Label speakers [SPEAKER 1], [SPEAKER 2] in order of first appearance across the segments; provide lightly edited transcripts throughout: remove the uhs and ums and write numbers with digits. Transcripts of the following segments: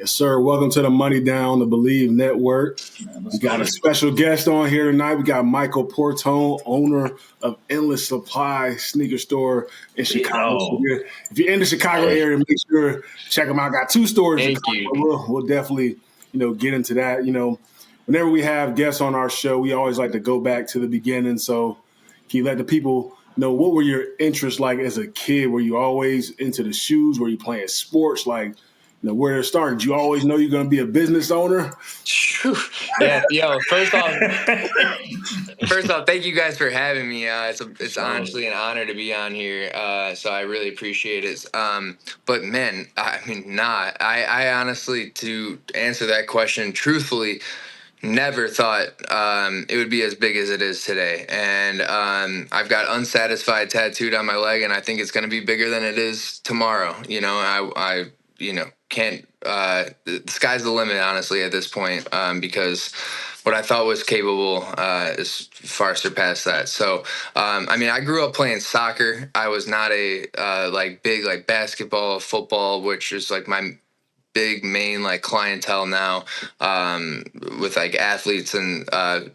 [SPEAKER 1] Yes, sir. Welcome to the Money Down, the Believe Network. We got a special guest on here tonight. We got Michael Portone, owner of Endless Supply sneaker store in Chicago. So if you're in the Chicago area, make sure to check them out. Got 2 stores in Chicago. We'll definitely, get into that. Whenever we have guests on our show, we always like to go back to the beginning. So can you let the people know what were your interests like as a kid? Were you always into the shoes? Were you playing sports? Like, where it started? You always know you're going to be a business owner?
[SPEAKER 2] Yeah, first off, thank you guys for having me. It's honestly an honor to be on here. So I really appreciate it. But man, I honestly, to answer that question truthfully, never thought it would be as big as it is today. And I've got unsatisfied tattooed on my leg, and I think it's going to be bigger than it is tomorrow. I can't, the sky's the limit, honestly, at this point, because what I thought was capable is far surpassed that. So, I grew up playing soccer. I was not a big basketball, football, which is like my big main clientele now, with athletes and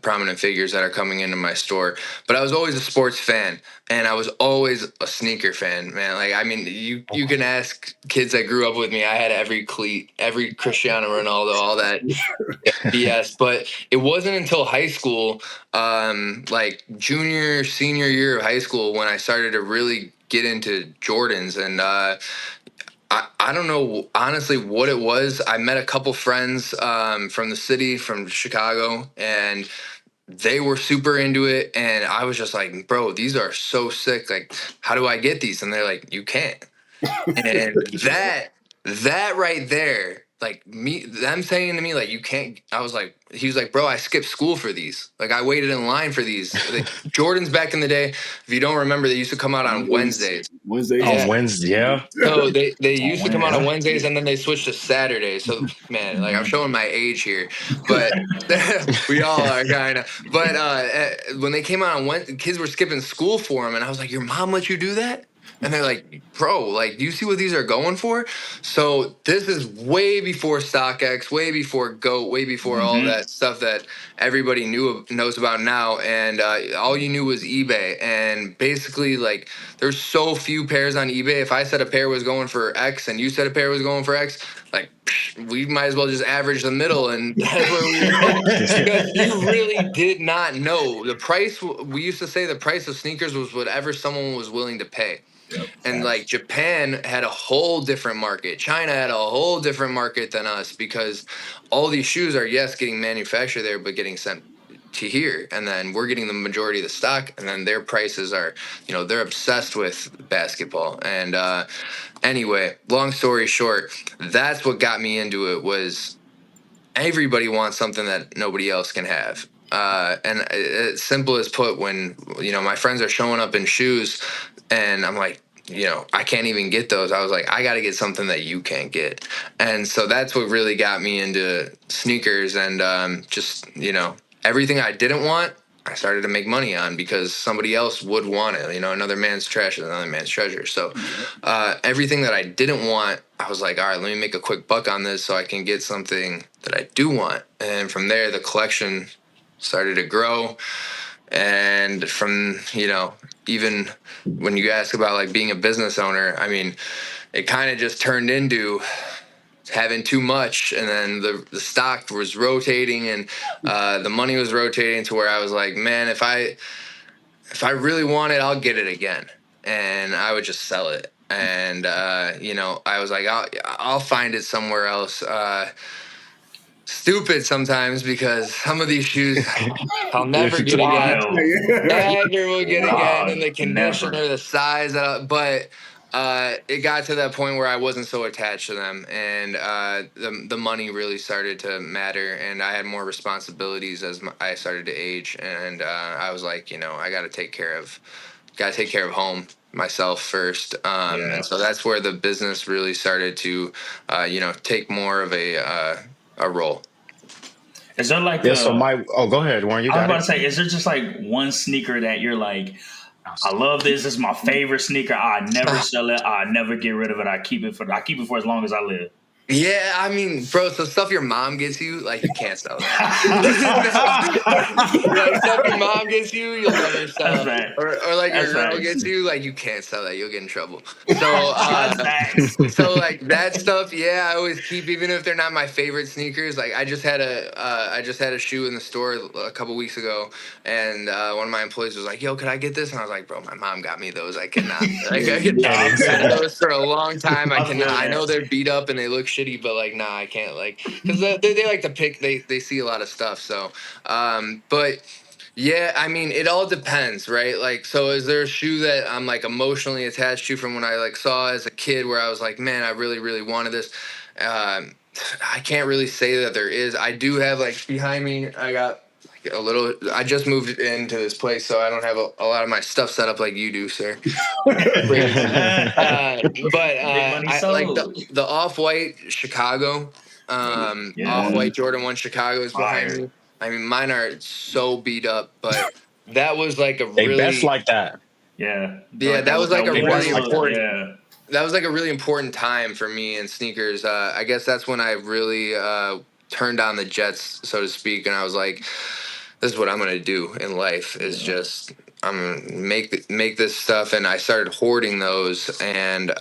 [SPEAKER 2] prominent figures that are coming into my store. But I was always a sports fan, and I was always a sneaker fan, man. You can ask kids that grew up with me. I had every cleat, every Cristiano Ronaldo, all that BS. But it wasn't until high school, junior, senior year of high school, when I started to really get into Jordans. And I don't know, honestly, what it was. I met a couple friends from the city, from Chicago, and they were super into it. And I was just like, bro, these are so sick. Like, how do I get these? And they're like, you can't. And that right there, them saying to me, you can't. I was like, he was like, bro, I skipped school for these. I waited in line for these. Jordans back in the day, if you don't remember, they used to come out on Wednesdays.
[SPEAKER 3] On Wednesday, yeah.
[SPEAKER 2] So they used to come out on Wednesdays, and then they switched to Saturdays. So, man, I'm showing my age here, but we all are kind of. But when they came out on Wednesday, kids were skipping school for them, and I was like, your mom let you do that? And they're like, bro, do you see what these are going for? So this is way before StockX, way before GOAT, way before all that stuff that everybody knows about now. And all you knew was eBay. And basically, there's so few pairs on eBay. If I said a pair was going for X and you said a pair was going for X, we might as well just average the middle, and that's where we were. Because you really did not know the price. We used to say the price of sneakers was whatever someone was willing to pay. Yep. And Japan had a whole different market. China had a whole different market than us, because all these shoes are, getting manufactured there, but getting sent to here. And then we're getting the majority of the stock, and then their prices are, they're obsessed with basketball. And anyway, long story short, that's what got me into it. Was everybody wants something that nobody else can have. And it's simple as put, when, my friends are showing up in shoes, and I'm like, I can't even get those. I was like, I got to get something that you can't get. And so that's what really got me into sneakers, and everything I didn't want, I started to make money on, because somebody else would want it. Another man's trash is another man's treasure. So everything that I didn't want, I was like, all right, let me make a quick buck on this so I can get something that I do want. And from there, the collection started to grow. And from, even when you ask about being a business owner, it kind of just turned into having too much, and then the stock was rotating, and the money was rotating to where I was like, man, if I really want it, I'll get it again. And I would just sell it. And, I was like, I'll find it somewhere else. Stupid sometimes, because some of these shoes I'll never get again. Never will get again. And the condition or the size. But it got to that point where I wasn't so attached to them, and the money really started to matter, and I had more responsibilities as I started to age, and I was like, I got to take care of home, myself first, and so that's where the business really started to take more of a role.
[SPEAKER 4] Is there
[SPEAKER 3] go ahead, Warren.
[SPEAKER 4] I was about to say, is there just one sneaker that you're like, I love this. This is my favorite sneaker. I never sell it. I never get rid of it. I keep it for as long as I live.
[SPEAKER 2] Yeah, I mean, bro, so stuff your mom gets you, like you can't sell that. Like stuff your mom gets you, you'll never
[SPEAKER 4] That's
[SPEAKER 2] sell.
[SPEAKER 4] right.
[SPEAKER 2] Or like your
[SPEAKER 4] That's
[SPEAKER 2] girl
[SPEAKER 4] right.
[SPEAKER 2] gets you, like you can't sell that. You'll get in trouble. So
[SPEAKER 4] That's facts.
[SPEAKER 2] so like that stuff, yeah, I always keep even if they're not my favorite sneakers. Like I just had a shoe in the store a couple weeks ago, and one of my employees was like, "Yo, could I get this?" And I was like, "Bro, my mom got me those. I cannot. Like I
[SPEAKER 4] Nah,
[SPEAKER 2] cannot
[SPEAKER 4] I feel
[SPEAKER 2] have
[SPEAKER 4] that.
[SPEAKER 2] those for a long time. I
[SPEAKER 4] I
[SPEAKER 2] cannot.
[SPEAKER 4] feel
[SPEAKER 2] I know
[SPEAKER 4] that.
[SPEAKER 2] they're beat up and they look shitty, but like, nah, I can't. Like, because they like to pick. They see a lot of stuff. So, but yeah, I mean, it all depends, right? Like, so is there a shoe that I'm like emotionally attached to from when I like saw as a kid, where I was like, man, I really, really wanted this. Um, I can't really say that there is. I do have like behind me. I got like a little. I just moved into this place, so I don't have a lot of my stuff set up like you do, sir. Crazy. But
[SPEAKER 4] Big money
[SPEAKER 2] I like
[SPEAKER 4] sold.
[SPEAKER 2] the off white Chicago, off
[SPEAKER 4] Yeah.
[SPEAKER 2] white Jordan 1 Chicago is behind
[SPEAKER 4] Fire.
[SPEAKER 2] me. I mean, mine are so beat up, but that was like a
[SPEAKER 3] They best
[SPEAKER 2] really,
[SPEAKER 3] like that.
[SPEAKER 4] Yeah.
[SPEAKER 2] yeah, that was like a
[SPEAKER 3] They
[SPEAKER 2] really
[SPEAKER 3] best like that.
[SPEAKER 2] important,
[SPEAKER 4] Yeah.
[SPEAKER 2] that was like a really important time for me in sneakers. I guess that's when I really turned on the jets, so to speak, and I was like, this is what I'm gonna do in life. Is
[SPEAKER 4] Yeah.
[SPEAKER 2] just I'm gonna make this stuff, and I started hoarding those. And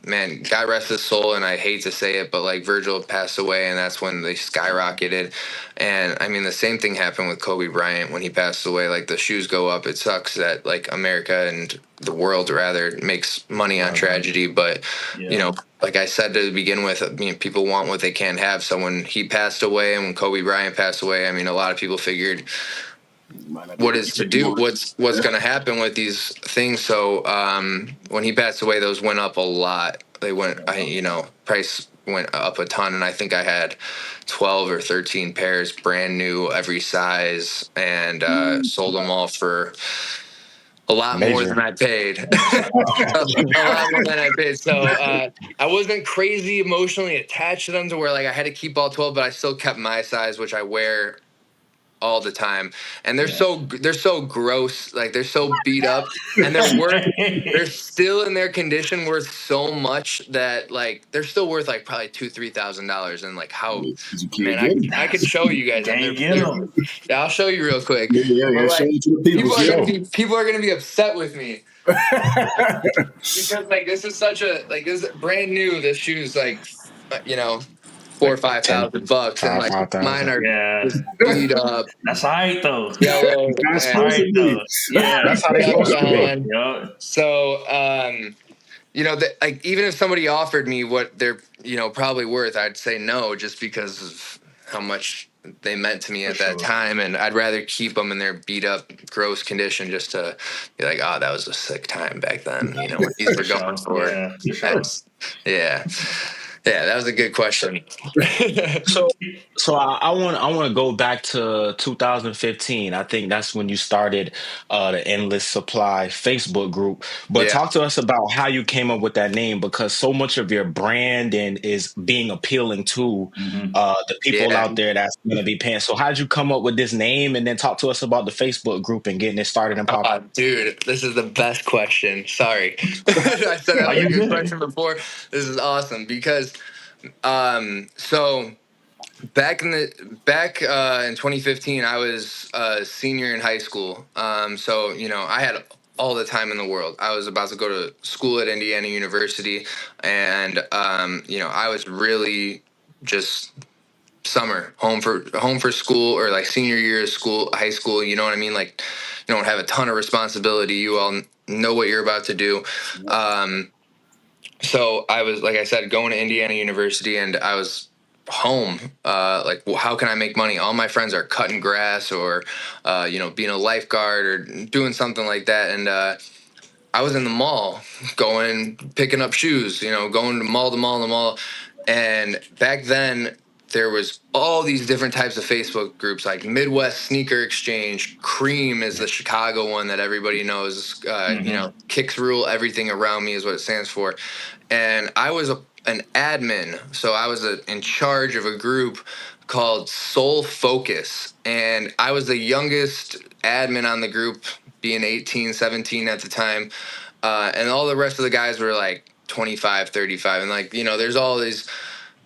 [SPEAKER 2] man, God rest his soul. And I hate to say it, but like Virgil passed away, and that's when they skyrocketed. And I mean, the same thing happened with Kobe Bryant when he passed away. Like the shoes go up. It sucks that like America and the world rather makes money on tragedy, but you
[SPEAKER 4] Yeah.
[SPEAKER 2] know, like I said to begin with, I mean, people want what they can't have. So when he passed away and when Kobe Bryant passed away, I mean, a lot of people figured what is to do, what's going to happen with these things. So when he passed away, those went up a lot. They went, price went up a ton, and I think I had 12 or 13 pairs, brand new, every size, and sold them all for a lot more than
[SPEAKER 3] Major.
[SPEAKER 2] I paid. A lot more than I paid. So I wasn't crazy emotionally attached to them to where like I had to keep all 12, but I still kept my size, which I wear all the time. And they're so gross, like they're so beat up, and they're still in their condition worth so much that like they're still worth like probably $2,000-3,000. And like how,
[SPEAKER 1] You can't
[SPEAKER 2] man,
[SPEAKER 1] get them.
[SPEAKER 2] I could show you guys them.
[SPEAKER 4] Can't get them.
[SPEAKER 2] Yeah, I'll show you real quick.
[SPEAKER 1] Yeah.
[SPEAKER 2] But
[SPEAKER 1] Show
[SPEAKER 2] like
[SPEAKER 1] it to the people.
[SPEAKER 2] people are gonna be upset with me. Because like this is such a like this is brand new. This shoe's like $4,000 or $5,000, and like mine
[SPEAKER 3] 5,000.
[SPEAKER 2] are
[SPEAKER 4] Yeah.
[SPEAKER 2] just beat up,
[SPEAKER 4] That's all right though.
[SPEAKER 2] yellow,
[SPEAKER 1] That's
[SPEAKER 4] That's all
[SPEAKER 1] supposed
[SPEAKER 4] right
[SPEAKER 1] to
[SPEAKER 4] though.
[SPEAKER 1] be.
[SPEAKER 4] Yeah.
[SPEAKER 3] That's how they supposed to be.
[SPEAKER 2] gone.
[SPEAKER 4] Yeah.
[SPEAKER 2] So like even if somebody offered me what they're probably worth, I'd say no, just because of how much they meant to me at that time, and I'd rather keep them in their beat up, gross condition, just to be like, oh, that was a sick time back then. What these were going for.
[SPEAKER 4] Yeah, for sure.
[SPEAKER 2] Yeah, that was a good question.
[SPEAKER 3] So I want to go back to 2015. I think that's when you started the Endless Supply Facebook group. But
[SPEAKER 2] Yeah.
[SPEAKER 3] talk to us about how you came up with that name, because so much of your brand and is being appealing to the people
[SPEAKER 2] Yeah.
[SPEAKER 3] out there that's going to be paying. So how did you come up with this name, and then talk to us about the Facebook group and getting it started and popping?
[SPEAKER 2] Dude, this is the best question. Sorry. I said that was a good question before. This is awesome because so back in 2015, I was a senior in high school. So I had all the time in the world. I was about to go to school at Indiana University, and I was really just summer home for school, or like senior year of school, high school. You know what I mean? Like you don't have a ton of responsibility. You all know what you're about to do. So I was, like I said, going to Indiana University, and I was home. Like, well, how can I make money? All my friends are cutting grass or, being a lifeguard or doing something like that. And I was in the mall picking up shoes, going to mall to mall to mall. And back then, there was all these different types of Facebook groups, like Midwest Sneaker Exchange. Cream is the Chicago one that everybody knows. Kicks rule everything around me is what it stands for. And I was an admin, so I was in charge of a group called Soul Focus. And I was the youngest admin on the group, being 18, 17 at the time. And all the rest of the guys were like 25, 35. And like, there's all these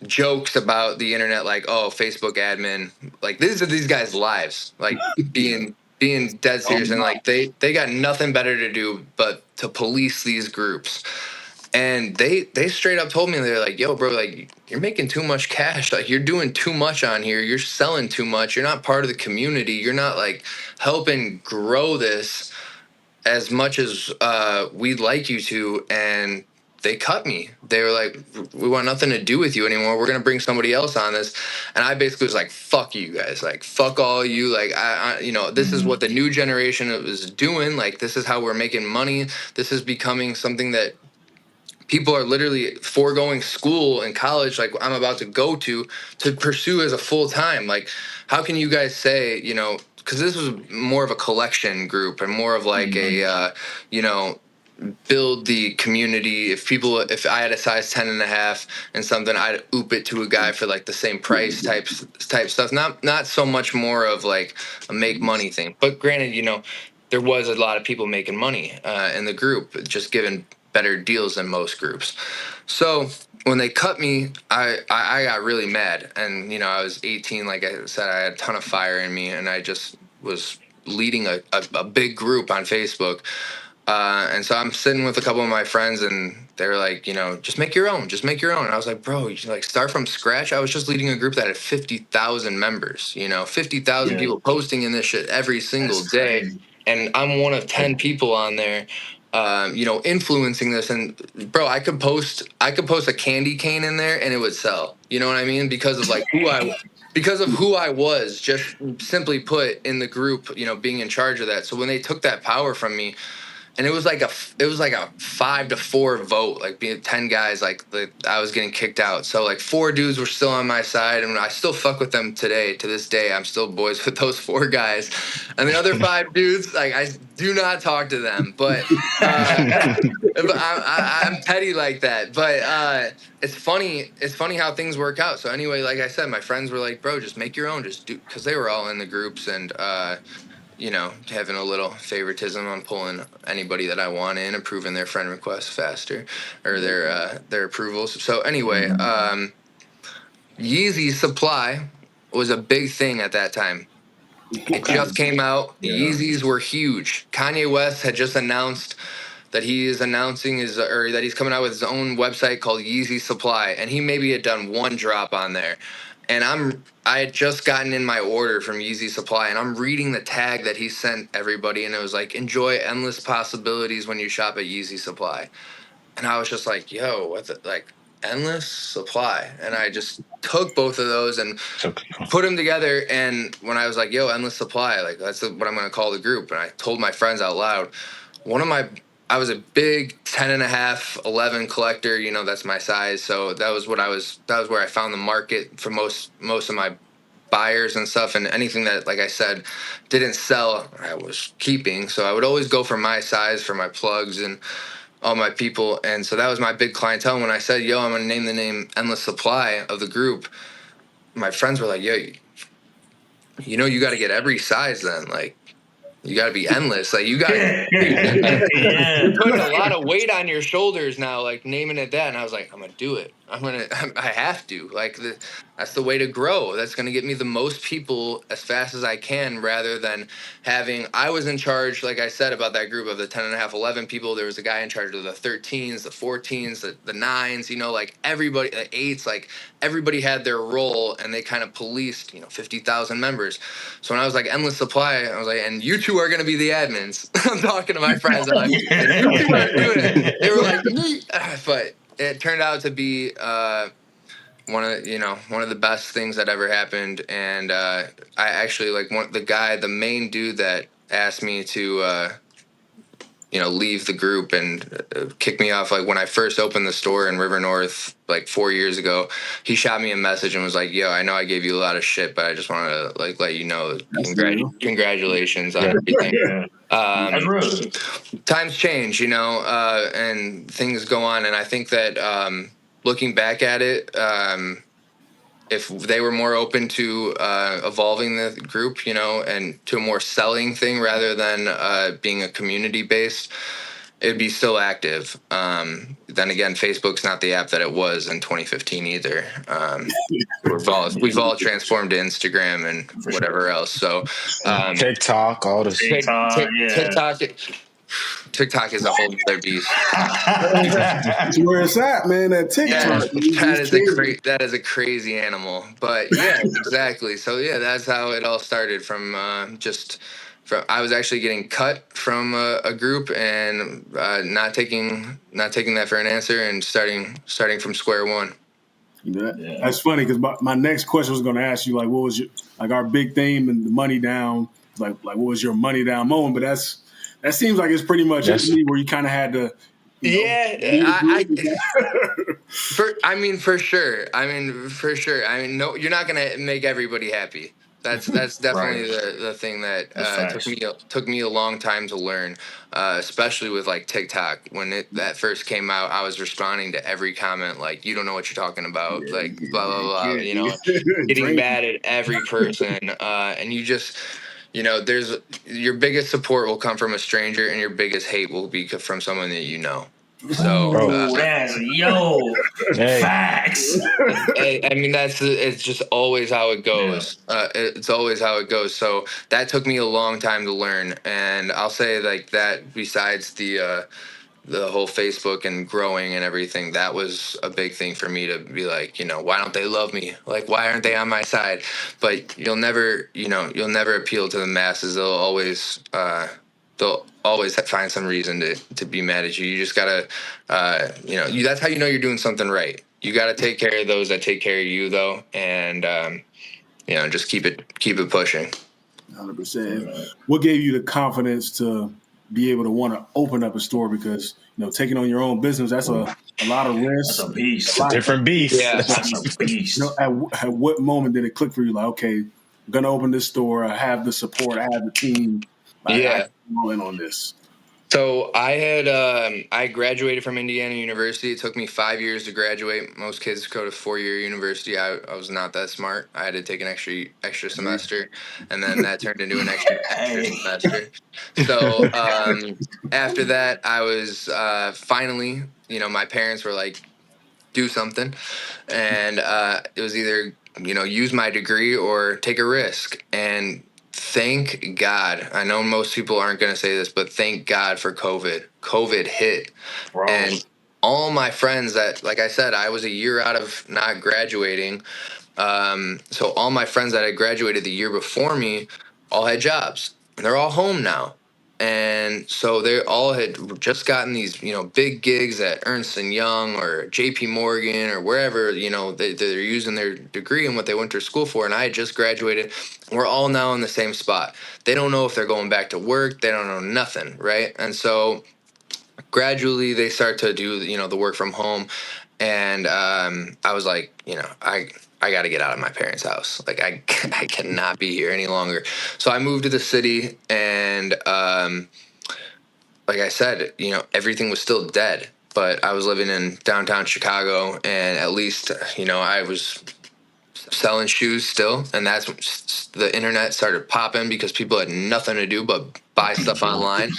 [SPEAKER 2] jokes about the internet, like, oh, Facebook admin, like these are these guys' lives, like being dead serious, and like they got nothing better to do but to police these groups. And they straight up told me, they're like, yo, bro, like you're making too much cash, like you're doing too much on here, you're selling too much, you're not part of the community, you're not like helping grow this as much as we'd like you to. And they cut me. They were like, we want nothing to do with you anymore, we're gonna bring somebody else on this. And I basically was like, fuck you guys, like fuck all you, like I you know, this is what the new generation is doing, like this is how we're making money, this is becoming something that people are literally foregoing school and college, like I'm about to go to pursue as a full time. Like, how can you guys say, you know, because this was more of a collection group and more of like a, you know, build the community. If I had a size 10 and a half and something, I'd oop it to a guy for like the same price type stuff. Not so much more of like a make money thing. But granted, you know, there was a lot of people making money in the group, just given better deals than most groups. So when they cut me, I got really mad. And, you know, I was 18, like I said, I had a ton of fire in me, and I just was leading a big group on Facebook. And so I'm sitting with a couple of my friends, and they were like, you know, just make your own. And I was like, bro, you should like start from scratch. I was just leading a group that had 50,000 members, you know, 50,000 people posting in this shit every single day.
[SPEAKER 4] Crazy.
[SPEAKER 2] And I'm one of 10 people on there, you know, influencing this. And bro, I could post a candy cane in there and it would sell. You know what I mean? Because of like because of who I was, just simply put, in the group, you know, being in charge of that. So when they took that power from me, and it was like a 5-4 vote, like being 10 guys, like I was getting kicked out. So like 4 dudes were still on my side, and I still fuck with them today. To this day, I'm still boys with those 4 guys, and the other 5 dudes, like I do not talk to them. But I'm petty like that. But it's funny. It's funny how things work out. So anyway, like I said, my friends were like, "Bro, just make your own. Just do," because they were all in the groups, and you know, having a little favoritism on pulling anybody that I want in, approving their friend requests faster, or their approvals. So anyway, Yeezy Supply was a big thing at that time. It just came out. Yeezys were huge. Kanye West had just announced that he is announcing that he's coming out with his own website called Yeezy Supply, and he maybe had done 1 drop on there. And I had just gotten in my order from Yeezy Supply, and I'm reading the tag that he sent everybody, and it was like, enjoy endless possibilities when you shop at Yeezy Supply. And I was just like, yo, what the, like, endless supply? And I just took both of those and put them together. And when I was like, yo, endless supply, like that's what I'm going to call the group. And I told my friends out loud, I was a big 10 and a half, 11 collector, you know, that's my size. So that was where I found the market for most of my buyers and stuff. And anything that, like I said, didn't sell, I was keeping. So I would always go for my size for my plugs and all my people. And so that was my big clientele. When I said, yo, I'm going to name the name Endless Supply of the group, my friends were like, yo, you know, you got to get every size then. Like, you got to be endless. Like, you got you're putting a lot of weight on your shoulders now, like naming it that. And I was like, I'm going to do it. I have to. Like, that's the way to grow. That's going to get me the most people as fast as I can, rather than I was in charge, like I said, about that group of the 10 and a half, 11 people. There was a guy in charge of the 13s, the 14s, the 9s, you know, like everybody, the 8s, like everybody had their role, and they kind of policed, you know, 50,000 members. So when I was like, endless supply, I was like, and you two are going to be the admins. I'm talking to my friends. I'm like, and you two are doing it. They were like, neat. But it turned out to be one of the best things that ever happened. And I actually, like, the main dude that asked me to leave the group and kick me off, like when I first opened the store in River North like 4 years ago, he shot me a message and was like, yo, I know I gave you a lot of shit, but I just wanted to like let you know, congratulations on everything. Times change, you know, and things go on. And I think that looking back at it, if they were more open to evolving the group, you know, and to a more selling thing rather than being a community based, it'd be still active. Then again, Facebook's not the app that it was in 2015 either. We've all transformed to Instagram and whatever else. So
[SPEAKER 3] TikTok, all this.
[SPEAKER 4] TikTok, yeah.
[SPEAKER 2] TikTok is a whole other beast.
[SPEAKER 1] That's where it's at, man. That TikTok.
[SPEAKER 2] That is a crazy animal. But yeah, exactly. So yeah, that's how it all started from I was actually getting cut from a group and not taking that for an answer and starting from square one.
[SPEAKER 1] That's funny because my next question was going to ask you like, what was your our big theme and the money down, like what was your money down moment? But that seems like it's pretty much it to me where you kind of had to.
[SPEAKER 2] For sure. No, you're not gonna make everybody happy. That's definitely the thing that took me a long time to learn, especially with like TikTok. When that first came out, I was responding to every comment like, "You don't know what you're talking about," like blah blah blah. Getting mad at every person, and you just. There's your biggest support will come from a stranger, and your biggest hate will be from someone that you know. So
[SPEAKER 4] that's facts.
[SPEAKER 2] I mean, it's just always how it goes. Yeah. It's always how it goes. So that took me a long time to learn, and I'll say like that. Besides the whole Facebook and growing and everything, that was a big thing for me to be like, why don't they love me? Like, why aren't they on my side? But you'll never appeal to the masses. They'll always find some reason to be mad at you. You just gotta, that's how you know you're doing something right. You gotta take care of those that take care of you, though, and just keep it pushing.
[SPEAKER 1] 100%. What gave you the confidence to be able to want to open up a store? Because taking on your own business, that's a lot of risk.
[SPEAKER 4] That's a beast.
[SPEAKER 3] It's a different beast.
[SPEAKER 2] Yeah,
[SPEAKER 4] that's a beast.
[SPEAKER 1] At what moment did it click for you? Like, okay, I'm gonna open this store. I have the support. I have the team. I'm all in on this.
[SPEAKER 2] So I graduated from Indiana University. It took me 5 years to graduate. Most kids go to 4-year university. I was not that smart. I had to take an extra semester, and then that turned into an extra semester. So after that, I was finally, my parents were like, do something, and it was either use my degree or take a risk. And thank God, I know most people aren't going to say this, but thank God for COVID. COVID hit.
[SPEAKER 4] Bro.
[SPEAKER 2] And all my friends that, like I said, I was a year out of not graduating. So all my friends that had graduated the year before me all had jobs. And they're all home now. And so they all had just gotten these, big gigs at Ernst & Young or JP Morgan or wherever, they're using their degree and what they went to school for. And I had just graduated. We're all now in the same spot. They don't know if they're going back to work. They don't know nothing, right? And so gradually they start to do, the work from home. And I was like, I got to get out of my parents' house. Like, I cannot be here any longer. So I moved to the city, and like I said, everything was still dead. But I was living in downtown Chicago, and at least, I was selling shoes still. And that's when the internet started popping because people had nothing to do but buy stuff online.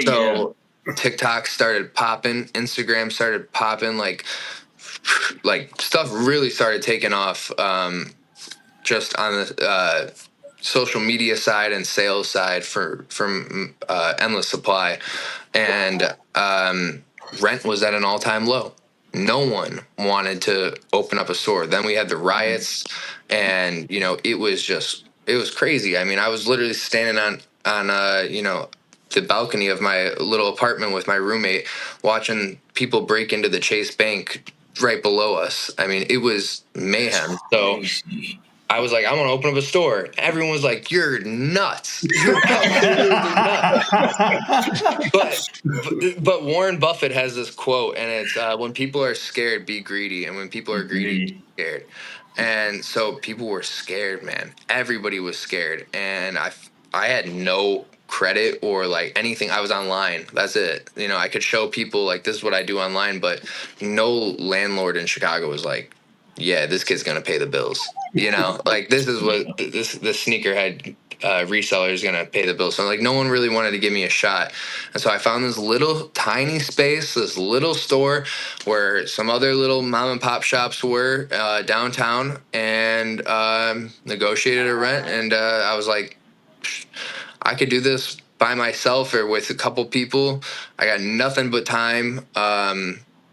[SPEAKER 2] So TikTok started popping, Instagram started popping, like stuff really started taking off just on the social media side and sales side from Endless Supply. And rent was at an all-time low. No one wanted to open up a store. Then we had the riots, and it was crazy. I mean, I was literally standing on the balcony of my little apartment with my roommate, watching people break into the Chase Bank right below us. I mean, it was mayhem. So I was like, I want to open up a store. Everyone was like, you're nuts. You're absolutely nuts. But Warren Buffett has this quote, and it's when people are scared, be greedy. And when people are greedy, be scared. And so people were scared, man. Everybody was scared. And I had no credit or like anything. I was online. That's it. I could show people like, this is what I do online, but no landlord in Chicago was like, yeah, this kid's gonna pay the bills. Like, this is what this sneakerhead reseller is gonna pay the bill. So like no one really wanted to give me a shot, and so I found this little tiny space, this little store where some other little mom and pop shops were downtown, and negotiated a rent, and I was like, I could do this by myself or with a couple people. I got nothing but time.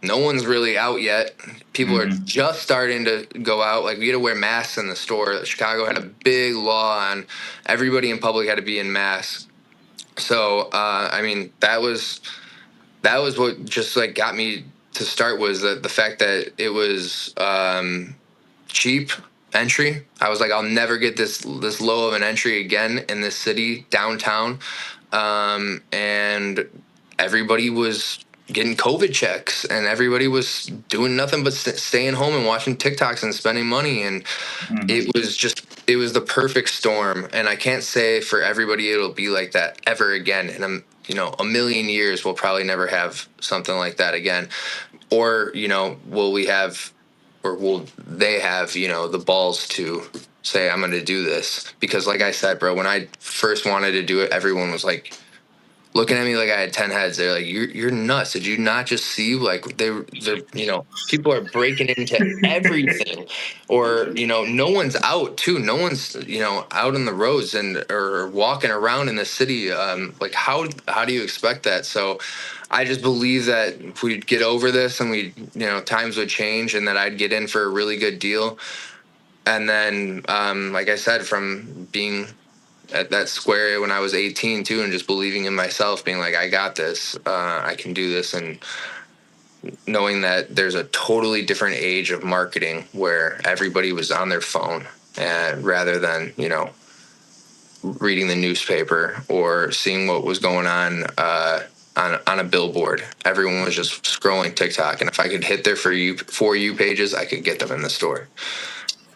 [SPEAKER 2] No one's really out yet. People are just starting to go out. Like we had to wear masks in the store. Chicago had a big law on everybody in public had to be in masks. So I mean that was what just like got me to start, was the fact that it was cheap entry. I was like, I'll never get this low of an entry again in this city downtown, and everybody was getting COVID checks, and everybody was doing nothing but staying home and watching TikToks and spending money, and it was the perfect storm. And I can't say for everybody it'll be like that ever again. And a million years we'll probably never have something like that again, or will we have, or will they have, the balls to say, I'm going to do this? Because like I said, bro, when I first wanted to do it, everyone was like looking at me like I had 10 heads. They're like, you're nuts. Did you not just see like they're people are breaking into everything, or, no one's out too. No one's, out in the roads and or walking around in the city. Like how do you expect that? So I just believe that we'd get over this, and times would change, and that I'd get in for a really good deal. And then, like I said, from being at that square when I was 18 too, and just believing in myself, being like, I got this, I can do this. And knowing that there's a totally different age of marketing where everybody was on their phone, and rather than, reading the newspaper or seeing what was going on a billboard, everyone was just scrolling TikTok. And if I could hit their for you pages, I could get them in the store.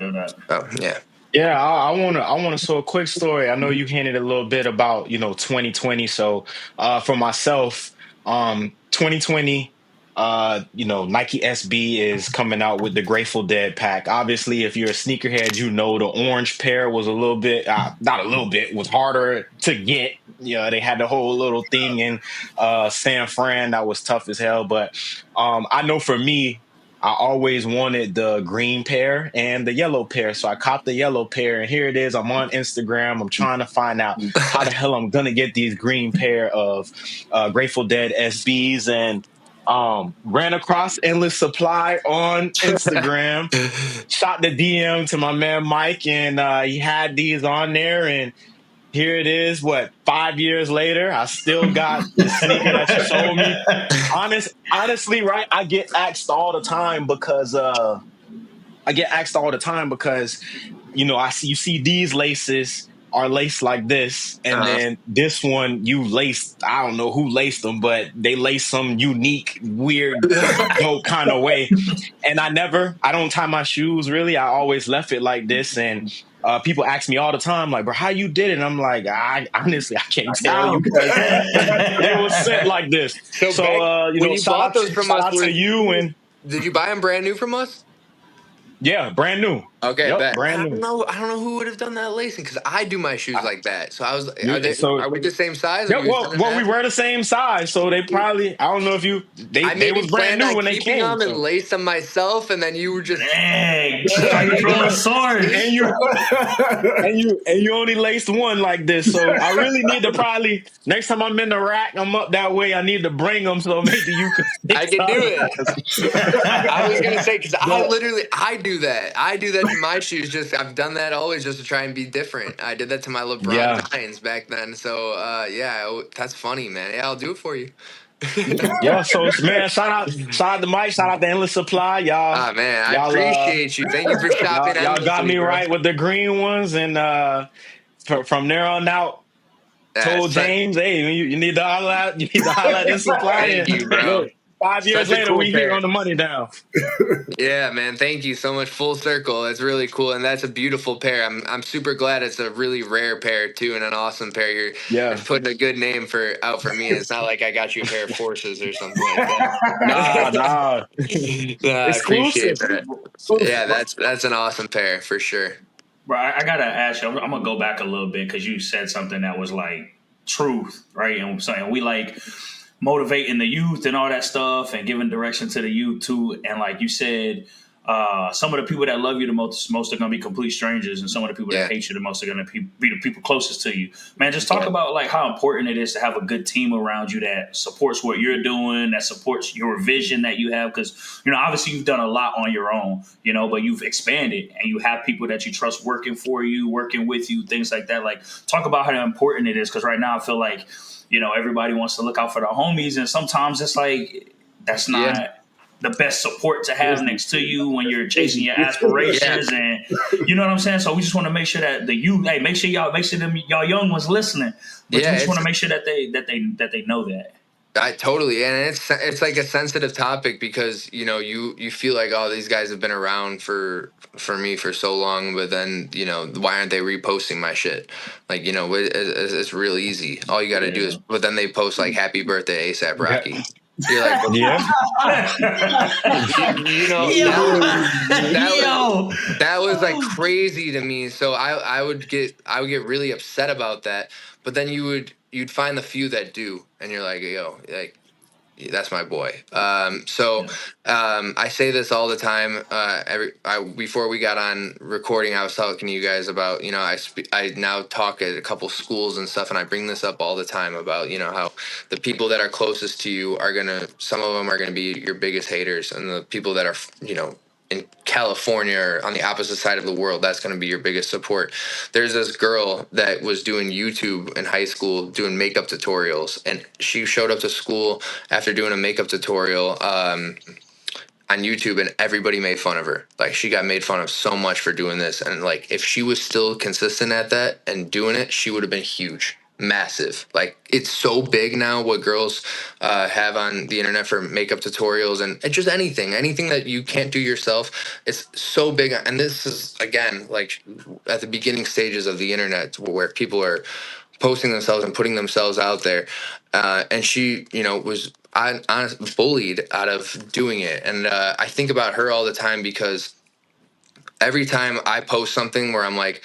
[SPEAKER 2] Oh yeah.
[SPEAKER 3] Yeah, I want to. So a quick story. I know you hinted a little bit about 2020. So for myself, 2020, Nike SB is coming out with the Grateful Dead pack. Obviously, if you're a sneakerhead, the orange pair was a little bit, not a little bit, was harder to get. They had the whole little thing in San Fran that was tough as hell. But I know for me, I always wanted the green pair and the yellow pair. So I copped the yellow pair, and here it is. I'm on Instagram. I'm trying to find out how the hell I'm going to get these green pair of Grateful Dead SBs, and ran across Endless Supply on Instagram, shot the DM to my man Mike, and he had these on there, and here it is. 5 years later, I still got the sneaker that you sold me. Honestly, right? I get asked all the time because you see these laces are laced like this, and then this one you laced. I don't know who laced them, but they laced some unique, weird, dope kind of way. And I don't tie my shoes really. I always left it like this, and people ask me all the time, like, bro, how you did it? And I'm like, I can't tell you, because they were sent like this. So,
[SPEAKER 2] when you bought those from us,
[SPEAKER 3] to you. And
[SPEAKER 2] did you buy them brand new from us?
[SPEAKER 3] Yeah, brand new.
[SPEAKER 2] Okay,
[SPEAKER 3] yep, brand new.
[SPEAKER 2] I don't know who would have done that lacing, because I do my shoes like that. So I was, are we the same size?
[SPEAKER 3] Yeah, well, we were the same size, so they probably, I don't know if they was brand new when they came.
[SPEAKER 2] Them and laced them myself, and then you were just
[SPEAKER 4] from a source,
[SPEAKER 3] and you only laced one like this. So I really need to probably, next time I'm in the rack, I'm up that way, I need to bring them, so maybe you can.
[SPEAKER 2] I can do it. I was gonna say, because I do that. I do that to my shoes. Just I've done that always just to try and be different. I did that to my LeBron 9s back then. So that's funny, man. Yeah, I'll do it for you.
[SPEAKER 3] Yeah, so man, shout out to Mike, shout out to Endless Supply, y'all.
[SPEAKER 2] Ah man, I appreciate you. Thank you for shopping.
[SPEAKER 3] Y'all got me right with the green ones, and from there on out, told James, hey, you need to holler out Endless Supply.
[SPEAKER 2] Thank you, bro.
[SPEAKER 3] Look, 5 years later, we here on the money down.
[SPEAKER 2] Yeah, man. Thank you so much. Full circle. It's really cool, and that's a beautiful pair. I'm super glad it's a really rare pair too, and an awesome pair. You're putting a good name out for me. It's not like I got you a pair of Forces or something like that.
[SPEAKER 3] Nah.
[SPEAKER 2] I appreciate that. Yeah, that's an awesome pair for sure.
[SPEAKER 4] Bro, I gotta ask you. I'm gonna go back a little bit because you said something that was like truth, right? And so and we like motivating the youth and all that stuff and giving direction to the youth too. And like you said, some of the people that love you the most are going to be complete strangers, and some of the people that
[SPEAKER 2] Yeah.
[SPEAKER 4] hate you the most are going to be the people closest to you. Man, just talk about like how important it is to have a good team around you that supports what you're doing, that supports your vision that you have. Because obviously you've done a lot on your own, but you've expanded and you have people that you trust working for you, working with you, things like that. Like, talk about how important it is. Because right now I feel like everybody wants to look out for the homies, and sometimes it's like that's not the best support to have next to you when you're chasing your aspirations, and you know what I'm saying. So we just want to make sure that make sure y'all young ones listening, but we just want to make sure that they know that.
[SPEAKER 2] I totally, and it's like a sensitive topic because you feel like, oh, these guys have been around for me for so long, but then why aren't they reposting my shit? Like it's real easy. All you got to do is, but then they post like "Happy Birthday ASAP Rocky."
[SPEAKER 3] Yeah.
[SPEAKER 2] You're like, that was like crazy to me. So I would get really upset about that. But then you'd find the few that do, and you're like, yo, like, that's my boy. I say this all the time. Before we got on recording, I was talking to you guys about, I now talk at a couple schools and stuff, and I bring this up all the time about, how the people that are closest to you some of them are gonna be your biggest haters, and the people that are, in California or on the opposite side of the world, that's going to be your biggest support. There's this girl that was doing YouTube in high school, doing makeup tutorials, and she showed up to school after doing a makeup tutorial on YouTube, and everybody made fun of her. Like, she got made fun of so much for doing this, and like, if she was still consistent at that and doing it, she would have been huge. Massive. Like, it's so big now what girls have on the internet for makeup tutorials and just anything that you can't do yourself. It's so big, and this is again like at the beginning stages of the internet where people are posting themselves and putting themselves out there, and she was bullied out of doing it. And I think about her all the time because every time I post something where I'm like,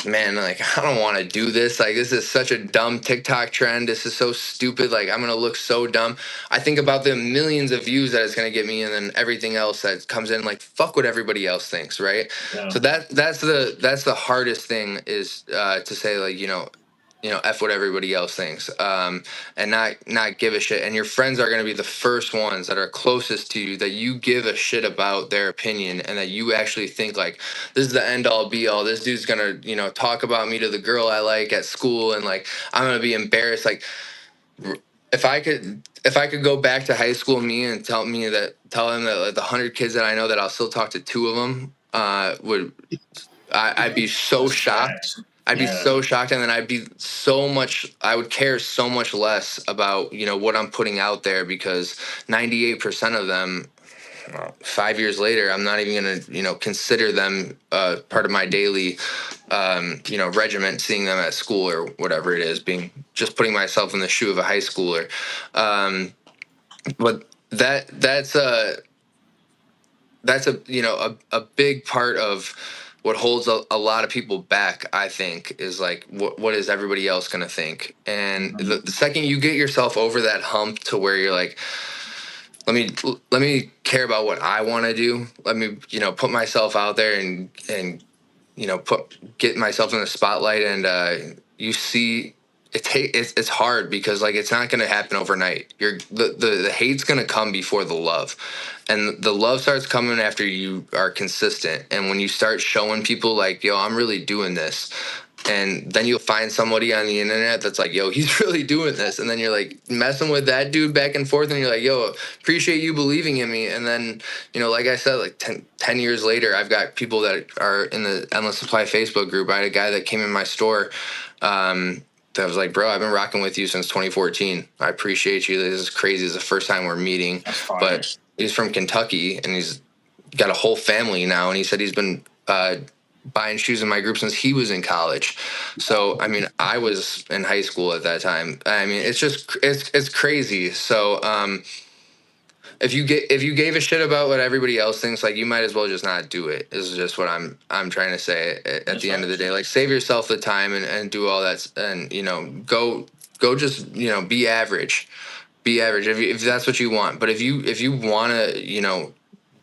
[SPEAKER 2] man, like, I don't want to do this. Like, this is such a dumb TikTok trend. This is so stupid. Like, I'm going to look so dumb. I think about the millions of views that it's going to get me, and then everything else that comes in, like, fuck what everybody else thinks, right? Yeah. So that's the hardest thing is to say, like, F what everybody else thinks, and not give a shit. And your friends are going to be the first ones that are closest to you that you give a shit about their opinion, and that you actually think like, this is the end all be all. This dude's going to, talk about me to the girl I like at school, and like, I'm going to be embarrassed. Like, if I could go back to high school me and tell them that like, the 100 kids that I know, that I'll still talk to 2 of them, I'd be so shocked. I'd be so shocked, and then I would care so much less about, what I'm putting out there, because 98% of them, 5 years later, I'm not even going to, consider them part of my daily, regiment, seeing them at school or whatever it is, just putting myself in the shoe of a high schooler. But that's a a big part of what holds a lot of people back, I think, is like, what is everybody else going to think? And the second you get yourself over that hump to where you're like, let me care about what I want to do. Let me, put myself out there and get myself in the spotlight. And you see, it's hard because like, it's not going to happen overnight. The hate's going to come before the love, and the love starts coming after you are consistent. And when you start showing people like, yo, I'm really doing this, and then you'll find somebody on the internet that's like, yo, he's really doing this, and then you're like messing with that dude back and forth, and you're like, yo, appreciate you believing in me. And then, like I said, like 10 years later, I've got people that are in the Endless Supply Facebook group. I had a guy that came in my store that was like, bro, I've been rocking with you since 2014. I appreciate you. This is crazy. It's the first time we're meeting. But he's from Kentucky, and he's got a whole family now. And he said he's been buying shoes in my group since he was in college. So, I mean, I was in high school at that time. I mean, it's just, it's crazy. So, if you gave a shit about what everybody else thinks, like you might as well just not do it. Is just what I'm trying to say at the end of the day. Like save yourself the time and do all that, and go just be average. Be average if that's what you want. But if you want to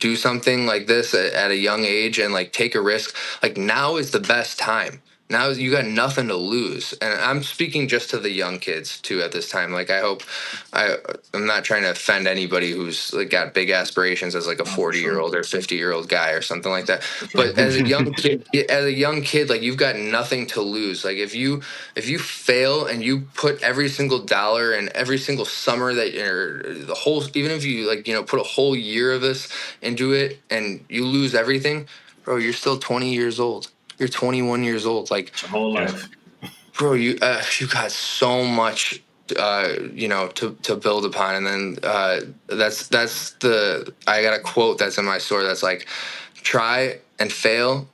[SPEAKER 2] do something like this at a young age and like take a risk, like now is the best time. Now you got nothing to lose, and I'm speaking just to the young kids too at this time. Like I'm not trying to offend anybody who's like got big aspirations as like a 40-year-old or 50-year-old guy or something like that. But as a young kid, like you've got nothing to lose. Like if you fail and you put every single dollar and every single summer that or the whole, even if you put a whole year of this into it and you lose everything, bro, you're still 20 years old. You're 21 years old. Like
[SPEAKER 4] It's your whole life.
[SPEAKER 2] Bro, you got so much to build upon. And then that's the I got a quote that's in my store that's like, try and fail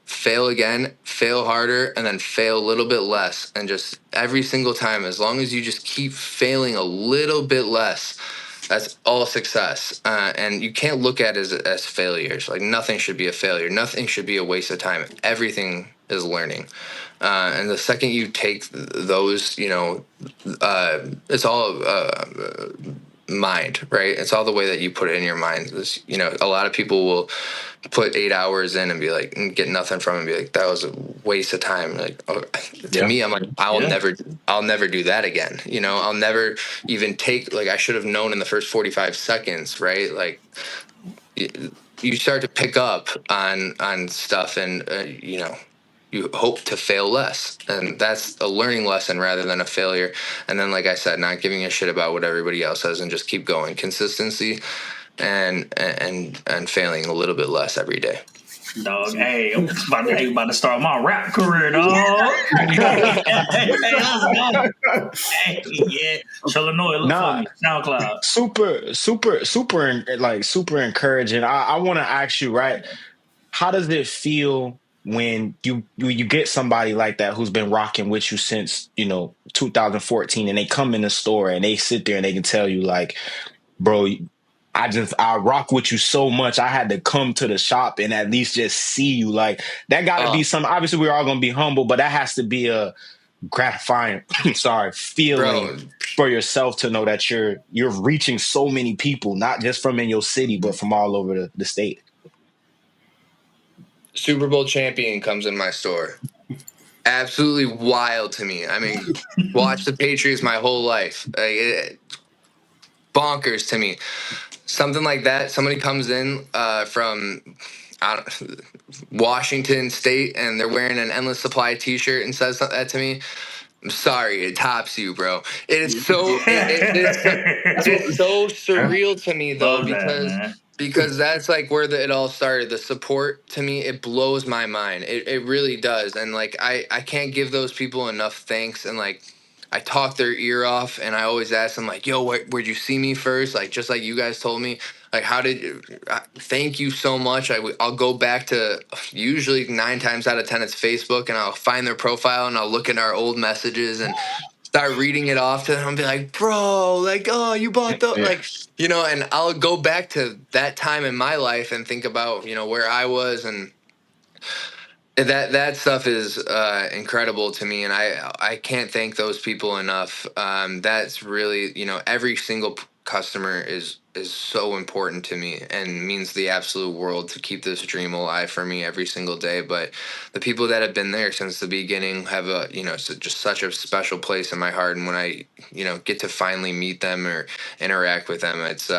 [SPEAKER 2] again, fail harder, and then fail a little bit less. And just every single time, as long as you just keep failing a little bit less, that's all success. And you can't look at it as failures. Like nothing should be a failure. Nothing should be a waste of time. Everything is learning. And the second you take those, it's all mind, right? It's all the way that you put it in your mind. A lot of people will put 8 hours in and be like, and get nothing from it and be like, that was a waste of time. Like, to me, I'm like, I'll never do that again. I'll never even take, like, I should have known in the first 45 seconds, right? Like, you start to pick up on stuff and, you hope to fail less, and that's a learning lesson rather than a failure. And then, like I said, not giving a shit about what everybody else says and just keep going. Consistency and failing a little bit less every day.
[SPEAKER 4] Dog, hey, I'm about to start my rap career, dog. Hey, let's go. Hey, yeah. Illinois, look for me. SoundCloud.
[SPEAKER 3] Super encouraging. I want to ask you, right? How does it feel when you get somebody like that who's been rocking with you since 2014, and they come in the store and they sit there and they can tell you like, bro, I rock with you so much. I had to come to the shop and at least just see you. Like that got to be some. Obviously, we're all gonna be humble, but that has to be a gratifying, feeling for yourself to know that you're reaching so many people, not just from in your city, but from all over the state.
[SPEAKER 2] Super Bowl champion comes in my store. Absolutely wild to me. I mean, watch the Patriots my whole life. Bonkers to me. Something like that. Somebody comes in from Washington State and they're wearing an Endless Supply T-shirt and says that to me. I'm sorry, it tops you, bro. It is so it's so surreal to me though, because that's like where it all started. The support to me, it blows my mind. It really does. And like I can't give those people enough thanks. And like I talk their ear off and I always ask them like, yo, where'd you see me first? Like just like you guys told me. Like, how did you? Thank you so much. I'll go back to usually 9 times out of 10 it's Facebook, and I'll find their profile and I'll look at our old messages and start reading it off to them and be like, bro, like, oh, you bought the like, and I'll go back to that time in my life and think about where I was, and that stuff is incredible to me, and I can't thank those people enough. That's really every single customer is so important to me and means the absolute world to keep this dream alive for me every single day. But the people that have been there since the beginning have a just such a special place in my heart. And when I get to finally meet them or interact with them, it's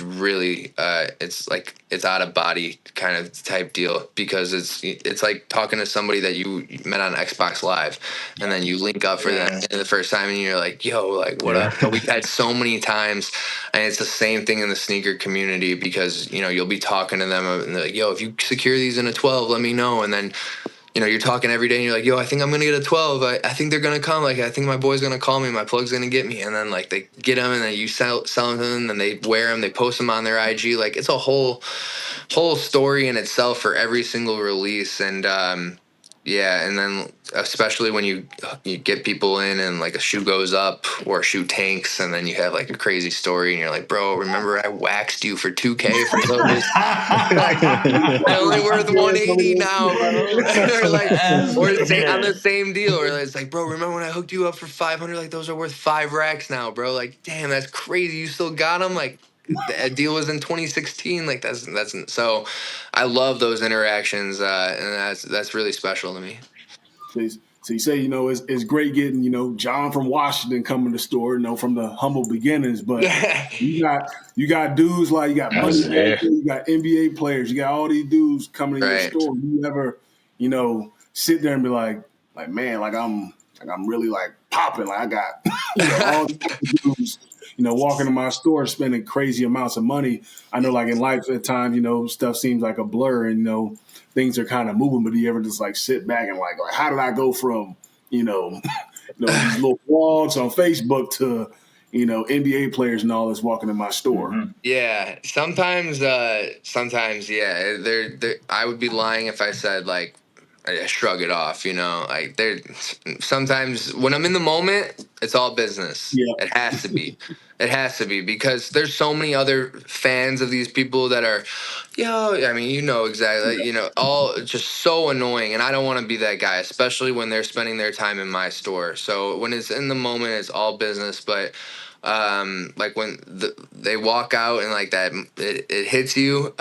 [SPEAKER 2] really it's like it's out of body kind of type deal, because it's like talking to somebody that you met on Xbox Live and then you link up for them the first time and you're like, yo, like what up? We've had so many times, and it's the same thing in the sneaker community, because you'll be talking to them and they're like, yo, if you secure these in a 12, let me know. And then you're talking every day and you're like, yo, I think I'm gonna get a 12. I think they're gonna come. Like I think my boy's gonna call me, my plug's gonna get me. And then like they get them and then you sell them and they wear them, they post them on their IG. Like it's a whole story in itself for every single release. And Yeah, and then especially when you get people in and like a shoe goes up or a shoe tanks, and then you have like a crazy story, and you're like, bro, remember I waxed you for $2K for those? Like, they're only worth 180 now, bro. Or like, or on the same deal, or it's like, bro, remember when I hooked you up for 500? Like, those are worth 5 racks now, bro. Like, damn, that's crazy. You still got them? Like, the deal was in 2016. Like, that's so. I love those interactions, and that's really special to me.
[SPEAKER 1] So you say, it's great getting, John from Washington coming to the store, from the humble beginnings, but you got dudes like you got money, you got NBA players, you got all these dudes coming to your store. You ever, sit there and be like man, like I'm really like popping, like I got all these dudes, walking to my store spending crazy amounts of money. I know, like in life at times, stuff seems like a blur, and things are kind of moving, but do you ever just like sit back and like how did I go from these little blogs on Facebook to NBA players and all this walking in my store?
[SPEAKER 4] Mm-hmm.
[SPEAKER 2] Yeah, sometimes yeah, I would be lying if I said like I shrug it off, like there. Sometimes when I'm in the moment, it's all business.
[SPEAKER 1] Yeah.
[SPEAKER 2] It has to be. It has to be because there's so many other fans of these people that are, I mean, exactly, all just so annoying, and I don't want to be that guy, especially when they're spending their time in my store. So when it's in the moment, it's all business, but. Like when they walk out and like that, it hits you.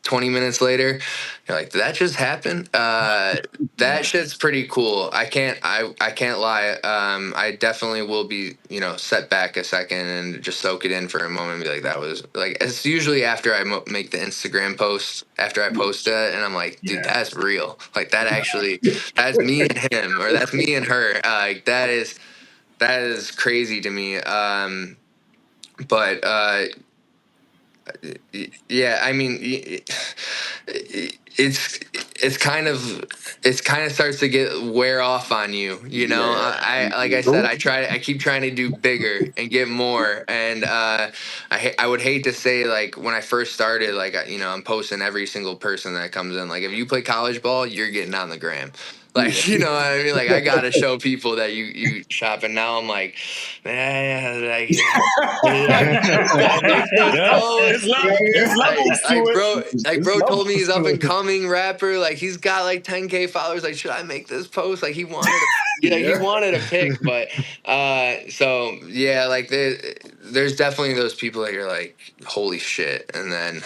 [SPEAKER 2] 20 minutes later, you're like, did that just happen? That shit's pretty cool. I can't lie. I definitely will be, set back a second and just soak it in for a moment and be like, that was like, it's usually after I make the Instagram post, after I post it, and I'm like, dude, that's real. Like that actually, that's me and him, or that's me and her. Like that is crazy to me. But yeah, I mean, it's kind of starts to get wear off on you. I like I said, I keep trying to do bigger and get more, and I would hate to say like when I first started, like I'm posting every single person that comes in. Like if you play college ball, you're getting on the gram. Like, you know what I mean? Like, I got to show people that you shop. And now I'm like, man, like, bro told me he's up and coming rapper. Like, he's got like 10K followers. Like, should I make this post? Like, he wanted he wanted a pic. But, so, yeah, like, there's definitely those people that you're like, holy shit. And then,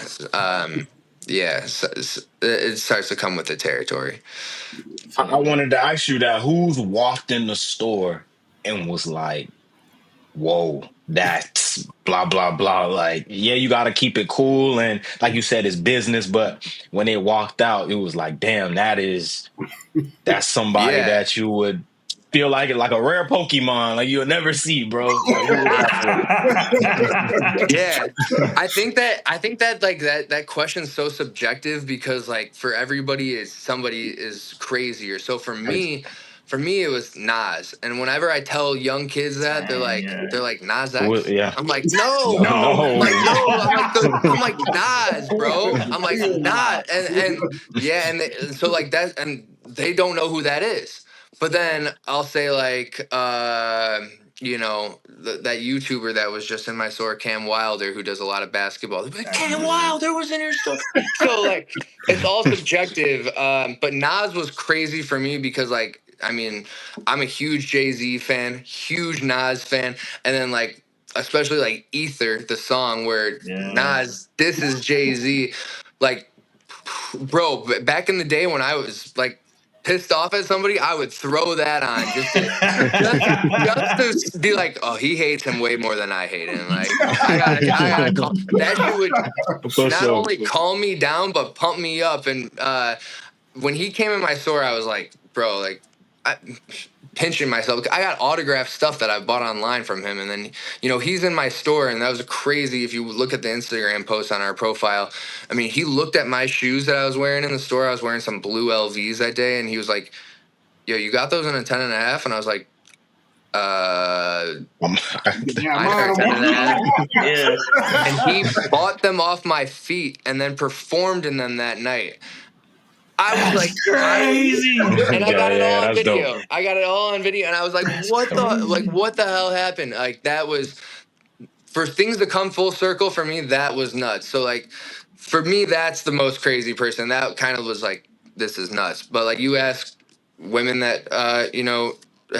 [SPEAKER 2] yeah, so it starts to come with the territory.
[SPEAKER 3] I wanted to ask you that. Who's walked in the store and was like, whoa, that's blah, blah, blah. Like, yeah, you got to keep it cool. And like you said, it's business. But when they walked out, it was like, damn, that's somebody that you would feel like it, like a rare Pokemon, like you'll never see, bro. Like, who was that?
[SPEAKER 2] Yeah, I think that like that question's so subjective because like for everybody somebody is crazier. So for me it was Nas, and whenever I tell young kids that they're like Nas X.
[SPEAKER 3] Yeah.
[SPEAKER 2] I'm like no. I'm like Nas, bro. I'm like Nas, and so like that, and they don't know who that is. But then I'll say like that YouTuber that was just in my store, Cam Wilder, who does a lot of basketball. They'll be like, Cam Wilder was in your store. So like it's all subjective. But Nas was crazy for me because like I mean I'm a huge Jay-Z fan, huge Nas fan, and then like especially like Ether, the song where Nas this is Jay-Z, like bro, back in the day when I was like pissed off at somebody, I would throw that on just to be like, oh, he hates him way more than I hate him. Like I gotta calm. That shit would not only calm me down but pump me up. And when he came in my store, I was like, bro, like pinching myself. I got autographed stuff that I bought online from him, and then he's in my store, and that was crazy. If you look at the Instagram post on our profile, I mean, he looked at my shoes that I was wearing in the store. I was wearing some blue LVs that day, and he was like, yo, you got those in a 10.5? And I was like, and he bought them off my feet and then performed in them that night. I was like,
[SPEAKER 4] crazy.
[SPEAKER 2] and I got it all on
[SPEAKER 3] that's
[SPEAKER 2] video.
[SPEAKER 3] dope.
[SPEAKER 2] I got it all on video, and I was like, what the hell happened? Like, that was, for things to come full circle for me, that was nuts. So like, for me, that's the most crazy person. That kind of was like, this is nuts. But like, you ask women that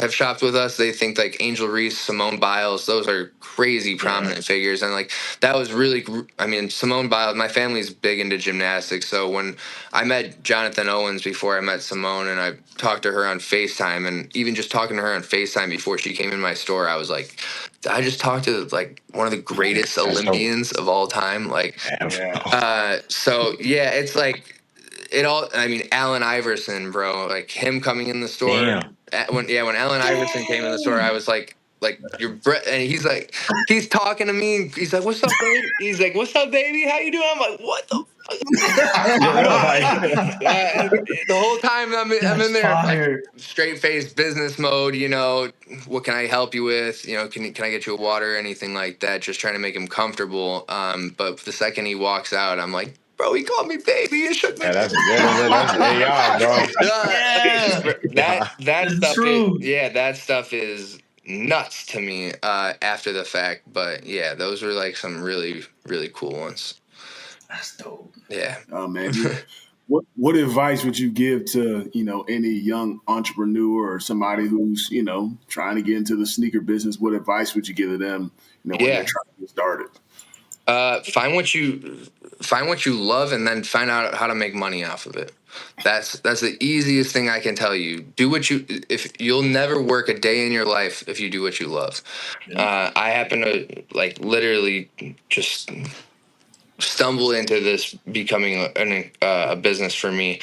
[SPEAKER 2] have shopped with us, they think like Angel Reese, Simone Biles, those are crazy prominent figures. And like, that was really, I mean, Simone Biles, my family's big into gymnastics. So when I met Jonathan Owens before I met Simone, and I talked to her on FaceTime, and even just talking to her on FaceTime before she came in my store, I was like, I just talked to like one of the greatest Olympians of all time. Like, so yeah, it's like, it all, I mean, Allen Iverson, bro, like him coming in the store.
[SPEAKER 3] Damn.
[SPEAKER 2] When Allen Iverson came in the store, I was like your breath, and he's talking to me, and he's like, "What's up, baby?" He's like, "What's up, baby? How you doing?" I'm like, "What the?" The whole time I'm in there, like, straight face business mode. What can I help you with? Can I get you a water, anything like that? Just trying to make him comfortable. But the second he walks out, I'm like, bro, he called me baby and shook me.
[SPEAKER 3] That's AR, bro.
[SPEAKER 2] That stuff
[SPEAKER 4] true.
[SPEAKER 2] that stuff is nuts to me after the fact. But yeah, those were like some really, really cool ones.
[SPEAKER 4] That's dope.
[SPEAKER 2] Yeah.
[SPEAKER 1] Oh man. What advice would you give to, any young entrepreneur or somebody who's, trying to get into the sneaker business? What advice would you give to them, when they're trying to get started?
[SPEAKER 2] Find what you love, and then find out how to make money off of it. That's the easiest thing I can tell you. If you'll never work a day in your life if you do what you love. I happen to like literally just stumble into this becoming a business for me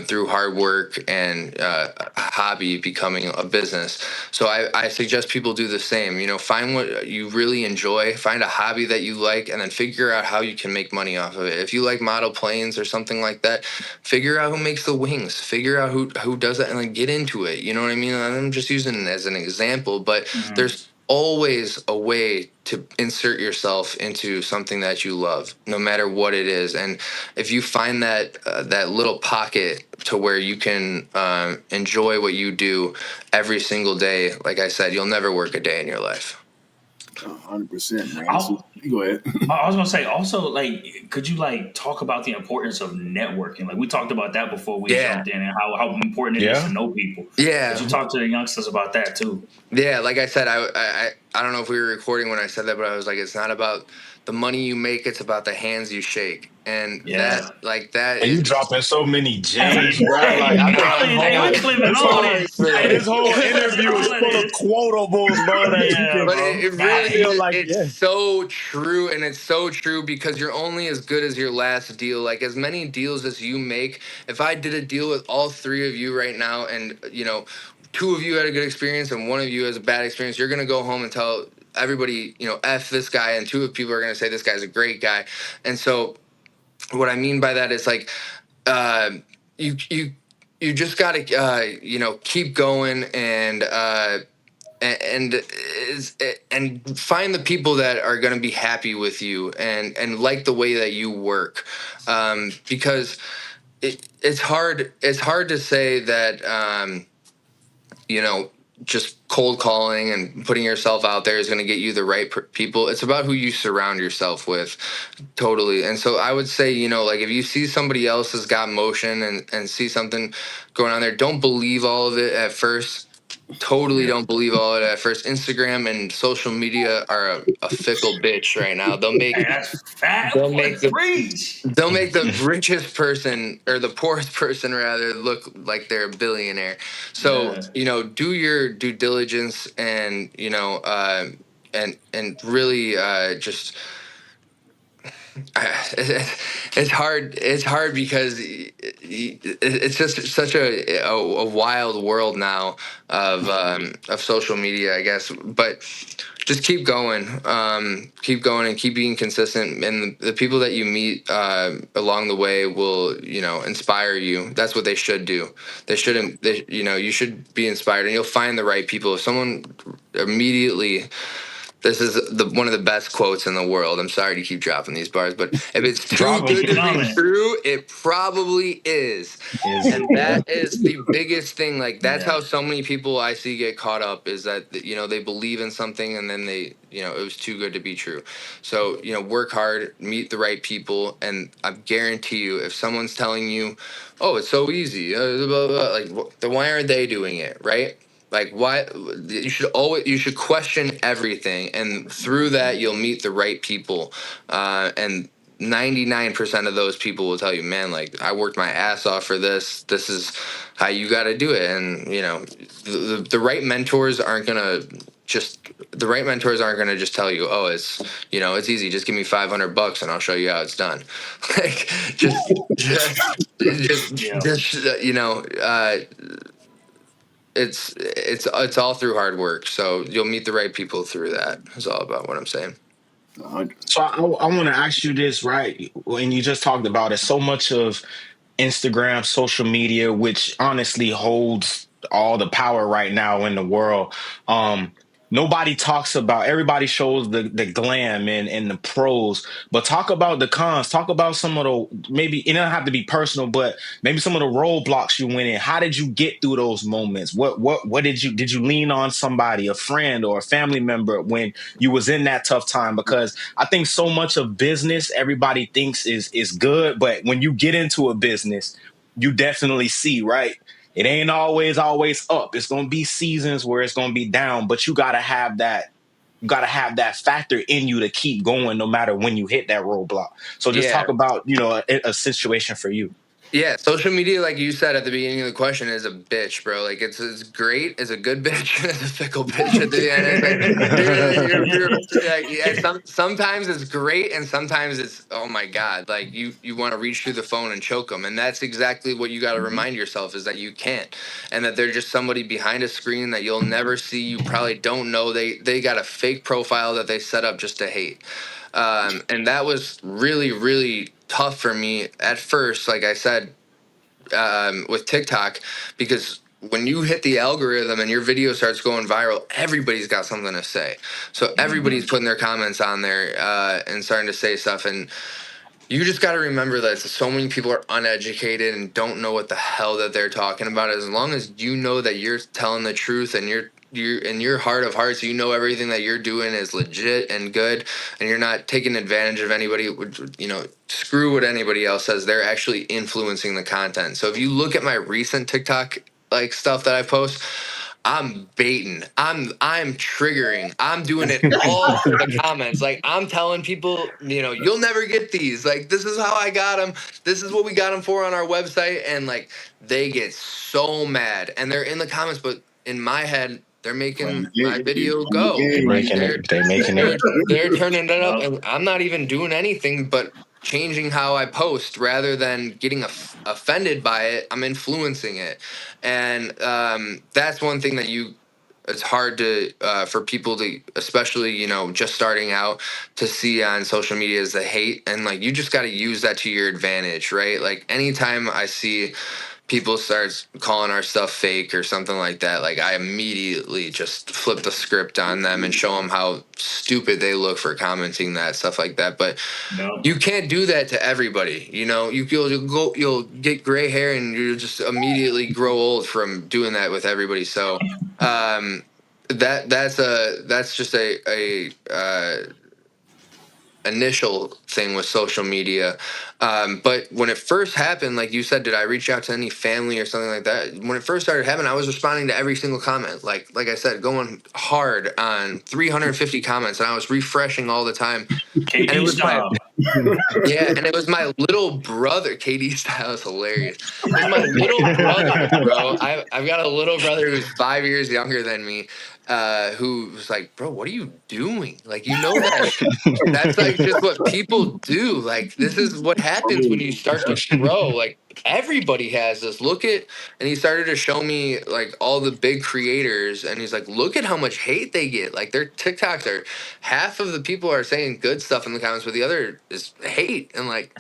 [SPEAKER 2] through hard work and a hobby becoming a business. So I suggest people do the same. Find what you really enjoy, find a hobby that you like, and then figure out how you can make money off of it. If you like model planes or something like that, figure out who makes the wings, figure out who does that, and then get into it. You know what I mean? I'm just using it as an example, but there's always a way to insert yourself into something that you love, no matter what it is. And if you find that little pocket to where you can enjoy what you do every single day, like I said, you'll never work a day in your life.
[SPEAKER 1] 100%, man. Go ahead.
[SPEAKER 4] I was gonna say also, like, could you like talk about the importance of networking? Like we talked about that before we jumped in, and how important it is to know people.
[SPEAKER 2] Yeah.
[SPEAKER 4] Could you talk to the youngsters about that too?
[SPEAKER 2] Yeah, like I said, I don't know if we were recording when I said that, but I was like, it's not about the money you make, it's about the hands you shake. And that
[SPEAKER 3] and you dropping so many gems, bro. Like, this whole interview is full of quotables, bro. That you can,
[SPEAKER 2] but it really feel like it's so true, and it's so true because you're only as good as your last deal. Like, as many deals as you make, if I did a deal with all three of you right now, and two of you had a good experience and one of you has a bad experience, you're gonna go home and tell everybody, F this guy, and two of people are gonna say this guy's a great guy. And so what I mean by that is like, you just gotta keep going and find the people that are gonna be happy with you and like the way that you work, because it's hard to say that just cold calling and putting yourself out there is going to get you the right people. It's about who you surround yourself with. Totally. And so I would say, like, if you see somebody else has got motion and see something going on there, don't believe all of it at first. Totally don't believe all of it at first. Instagram and social media are a fickle bitch right now. They'll make the richest person, or the poorest person rather, look like they're a billionaire. So do your due diligence and and really just. It's hard because it's just such a wild world now of social media, I guess. But just keep going and keep being consistent, and the people that you meet along the way will inspire you. That's what they should do. You should be inspired, and you'll find the right people. If someone immediately This is one of the best quotes in the world. I'm sorry to keep dropping these bars, but if it's too
[SPEAKER 3] Drop 'em.
[SPEAKER 2] good to be
[SPEAKER 4] Comment.
[SPEAKER 2] true, it probably is. And that is the biggest thing. Like, that's
[SPEAKER 4] Yeah.
[SPEAKER 2] how so many people I see get caught up, is that, they believe in something and then it was too good to be true. So, work hard, meet the right people. And I guarantee you, if someone's telling you, oh, it's so easy, blah, blah, blah, like, then why aren't they doing it? Right? Like, why? You should question everything, and through that you'll meet the right people. And 99% of those people will tell you, man, like, I worked my ass off for this. This is how you got to do it. And the right mentors aren't gonna just tell you, oh, it's easy, just give me $500 and I'll show you how it's done. Like,
[SPEAKER 4] Yeah.
[SPEAKER 2] it's all through hard work. So you'll meet the right people through that. Is all about what I'm saying.
[SPEAKER 3] So I want to ask you this, right? When you just talked about it, so much of Instagram, social media, which honestly holds all the power right now in the world. Nobody talks about, everybody shows the glam and the pros, but talk about the cons. Talk about some of the, maybe it doesn't have to be personal, but maybe some of the roadblocks you went in. How did you get through those moments? What did you lean on somebody, a friend or a family member when you was in that tough time? Because I think so much of business everybody thinks is good, but when you get into a business, you definitely see, right? It ain't always up. It's gonna be seasons where it's gonna be down, but you gotta have that. You gotta have that factor in you to keep going, no matter when you hit that roadblock. So just
[SPEAKER 2] Yeah.
[SPEAKER 3] talk about a situation for you.
[SPEAKER 2] Yeah, social media, like you said at the beginning of the question, is a bitch, bro. Like, it's great, it's a good bitch, it's a fickle bitch at the end. It's like sometimes it's great, and sometimes it's, oh my god, like you want to reach through the phone and choke them, and that's exactly what you got to remind yourself, is that you can't, and that they're just somebody behind a screen that you'll never see. You probably don't know they got a fake profile that they set up just to hate. And that was really, really tough for me at first, like I said, with TikTok, because when you hit the algorithm and your video starts going viral, everybody's got something to say. So everybody's putting their comments on there and starting to say stuff. And you just got to remember that so many people are uneducated and don't know what the hell that they're talking about. As long as you know that you're telling the truth, and you're in your heart of hearts, you know everything that you're doing is legit and good, and you're not taking advantage of anybody. Screw what anybody else says. They're actually influencing the content. So if you look at my recent TikTok like stuff that I post, I'm baiting. I'm triggering. I'm doing it all for the comments. Like, I'm telling people, you'll never get these. Like, this is how I got them. This is what we got them for on our website. And like, they get so mad, and they're in the comments, but in my head, they're making my video go. They're turning it up, and I'm not even doing anything but changing how I post rather than getting offended by it. I'm influencing it, and that's one thing that it's hard to for people to, especially just starting out, to see on social media, is the hate. And like, you just got to use that to your advantage, right? Like, anytime I see people starts calling our stuff fake or something like that, like, I immediately just flip the script on them and show them how stupid they look for commenting that, stuff like that. But you can't do that to everybody. You'll get gray hair, and you'll just immediately grow old from doing that with everybody. So that's just a initial thing with social media. But when it first happened, like you said, did I reach out to any family or something like that? When it first started happening, I was responding to every single comment. Like I said, going hard on 350 comments, and I was refreshing all the time. And it was
[SPEAKER 4] style.
[SPEAKER 2] and it was my little brother. KD style is hilarious. It was my little brother, bro. I've got a little brother who's 5 years younger than me, who was like, bro, what are you doing? Like, that's like just what people do. Like, this is what happens when you start to grow. Like, everybody has this. And he started to show me like all the big creators, and he's like, look at how much hate they get. Like, their TikToks are, half of the people are saying good stuff in the comments, but the other is hate. And like,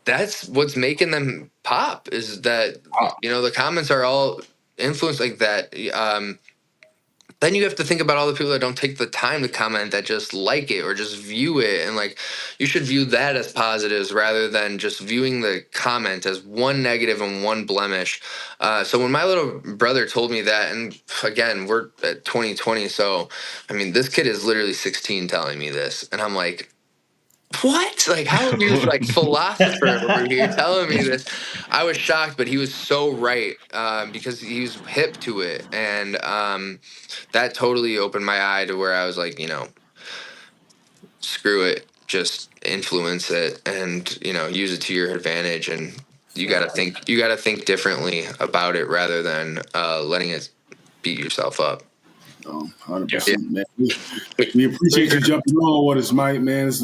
[SPEAKER 2] that's what's making them pop, is that the comments are all influenced like that. then you have to think about all the people that don't take the time to comment, that just like it or just view it. And like, you should view that as positives rather than just viewing the comment as one negative and one blemish. So when my little brother told me that, and again, we're at 2020. So, I mean, this kid is literally 16 telling me this. And I'm like, what? Like, how are you like philosopher over here telling me this? I was shocked, but he was so right, because he was hip to it. And that totally opened my eye to where I was like, screw it, just influence it and, use it to your advantage. And you got to think differently about it rather than letting it beat yourself up.
[SPEAKER 1] 100%, man. We appreciate you jumping on with us, Mike, man. It's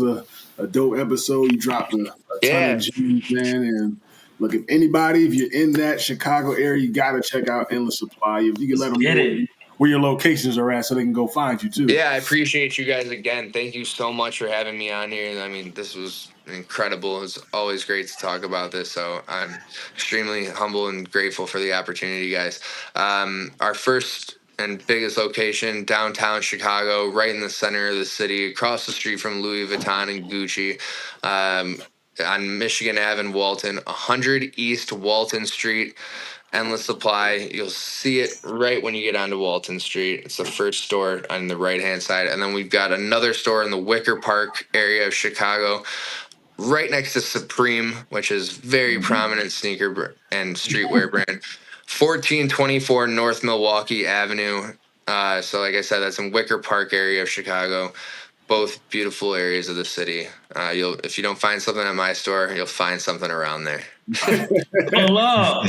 [SPEAKER 1] a dope episode. You dropped a ton of gems, man. And look, if you're in that Chicago area, you got to check out Endless Supply. If you can let them know where your locations are at so they can go find you, too.
[SPEAKER 2] Yeah, I appreciate you guys again. Thank you so much for having me on here. I mean, this was incredible. It's always great to talk about this. So I'm extremely humble and grateful for the opportunity, guys. Our first and biggest location, downtown Chicago, right in the center of the city, across the street from Louis Vuitton and Gucci, on Michigan Ave in Walton, 100 East Walton Street. Endless Supply. You'll see it right when you get onto Walton Street. It's the first store on the right-hand side. And then we've got another store in the Wicker Park area of Chicago, right next to Supreme, which is very prominent sneaker and streetwear brand. 1424 North Milwaukee Avenue. So like I said, that's in Wicker Park area of Chicago. Both beautiful areas of the city. If you don't find something at my store, you'll find something around there.
[SPEAKER 4] Hello.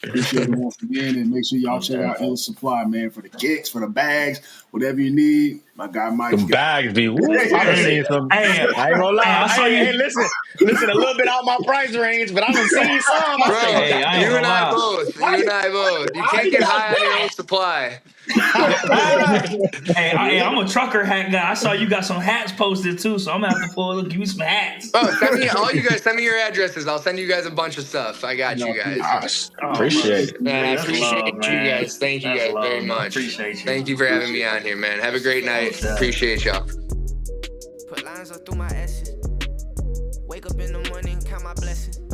[SPEAKER 1] Appreciate it once again, and make sure y'all check out Endless Supply, man, for the kicks, for the bags, whatever you need. My guy Mike.
[SPEAKER 3] Some bags be. I've seen some. I ain't gonna lie. Hey, listen, a little bit out my price range, but I done seen some.
[SPEAKER 2] Bro, you and I both. You can't get high on your own supply.
[SPEAKER 4] Hey, I'm a trucker hat guy. I saw you got some hats posted too, so I'm gonna have to give me some hats.
[SPEAKER 2] Oh, send me your addresses. I'll send you guys a bunch of stuff. I got you guys.
[SPEAKER 3] Gosh, appreciate it.
[SPEAKER 2] Man, I appreciate you guys. Thank you guys very much.
[SPEAKER 4] Appreciate you.
[SPEAKER 2] Thank you for having me on here, man. Have a great night. Appreciate y'all.
[SPEAKER 5] Put lines up through my essence. Wake up in the morning, count my blessings.